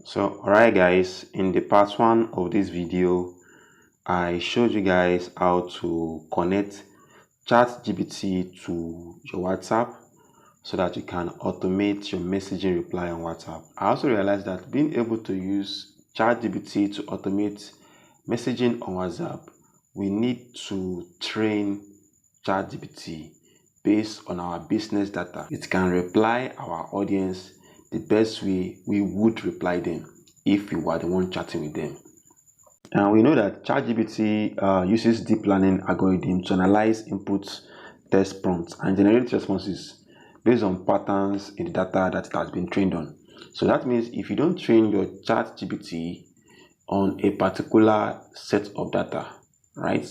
So alright guys, in the part 1 of this video I showed you guys how to connect chatgpt to your WhatsApp so that you can automate your messaging reply on WhatsApp. I also realized that being able to use chatgpt to automate messaging on WhatsApp, we need to train chatgpt based on our business data. It can reply our audience the best way we would reply them if we were the one chatting with them. And we know that ChatGPT uses deep learning algorithm to analyze inputs, test prompts, and generate responses based on patterns in the data that it has been trained on. So that means if you don't train your ChatGPT on a particular set of data, right,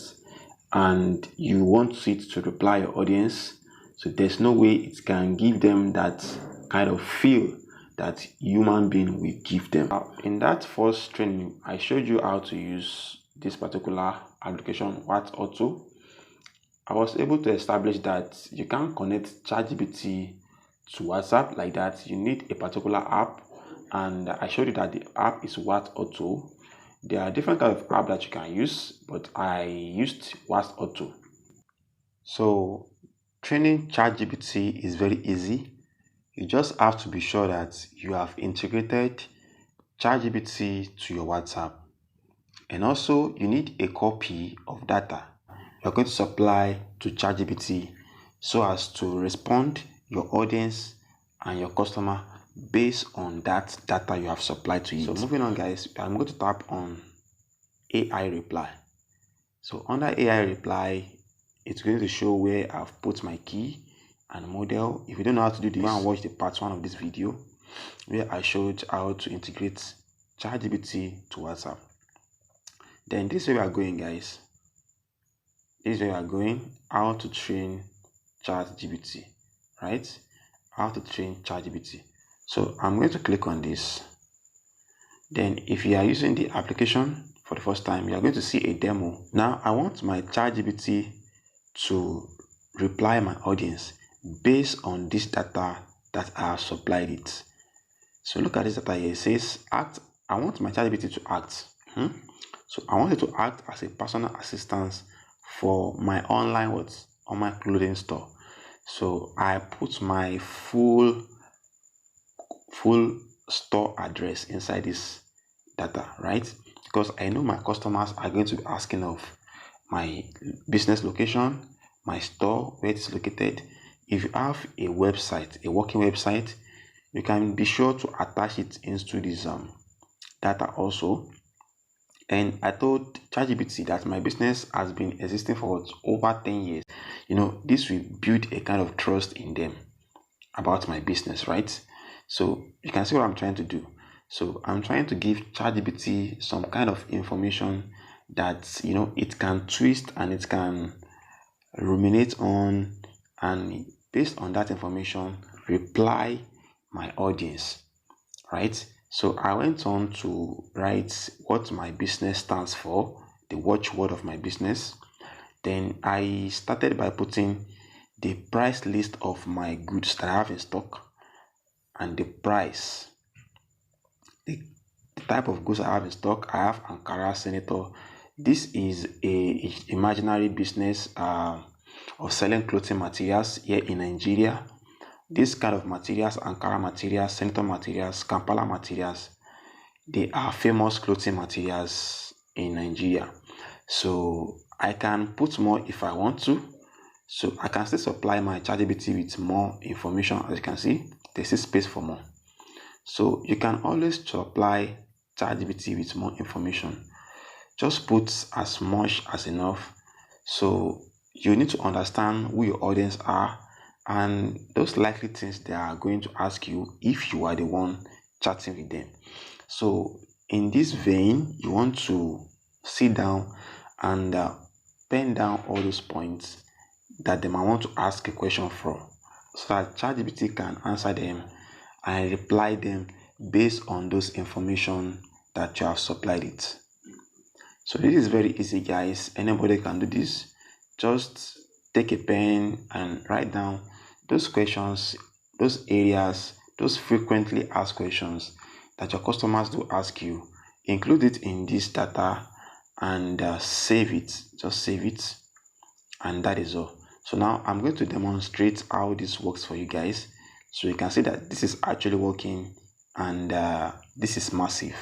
and you want it to reply your audience, so there's no way it can give them that kind of feel that human being will give them. In that first training, I showed you how to use this particular application, What Auto. I was able to establish that you can't connect ChatGPT to WhatsApp like that. You need a particular app, and I showed you that the app is What Auto. There are different kinds of apps that you can use, but I used What Auto. So training ChatGPT is very easy. You just have to be sure that you have integrated ChatGPT to your WhatsApp. And also, you need a copy of data you're going to supply to ChatGPT so as to respond your audience and your customer based on that data you have supplied to it. So moving on guys, I'm going to tap on AI reply. So under AI reply, it's going to show where I've put my key and model. If you don't know how to do this, go and watch the part 1 of this video where I showed how to integrate ChatGPT to WhatsApp. Then this is where we are going guys. This is where we are going, how to train ChatGPT, right? How to train ChatGPT. So I'm going to click on this. Then if you are using the application for the first time, you are going to see a demo. Now I want my ChatGPT to reply my audience based on this data that I have supplied it. So look at this data here. It says act. I want my ChatGPT to act. So I want it to act as a personal assistant for my online clothing store. So I put my full store address inside this data, right? Because I know my customers are going to be asking of my business location, my store, where it is located. If you have a website, a working website, you can be sure to attach it into this data also. And I told ChatGPT that my business has been existing for over 10 years. This will build a kind of trust in them about my business, right? So you can see what I'm trying to do. So I'm trying to give ChatGPT some kind of information that it can twist and it can ruminate on, and based on that information reply my audience, right? So I went on to write what my business stands for, the watchword of my business. Then I started by putting the price list of my goods that I have in stock and the price, the type of goods I have in stock. I have Ankara Senator. This is a imaginary business of selling clothing materials here in Nigeria. This kind of materials, Ankara materials, Senator materials, Kampala materials, they are famous clothing materials in Nigeria. So I can put more if I want to. So I can still supply my ChatGPT with more information. As you can see, there's still space for more. So you can always supply ChatGPT with more information. Just put as much as enough. So you need to understand who your audience are and those likely things they are going to ask you if you are the one chatting with them. So in this vein, you want to sit down and pen down all those points that they might want to ask a question for, so that ChatGPT can answer them and reply them based on those information that you have supplied it. So this is very easy guys, anybody can do this. Just take a pen and write down those questions, those areas, those frequently asked questions that your customers do ask you, include it in this data and save it. Just save it, and that is all. So now I'm going to demonstrate how this works for you guys, so you can see that this is actually working, and this is massive.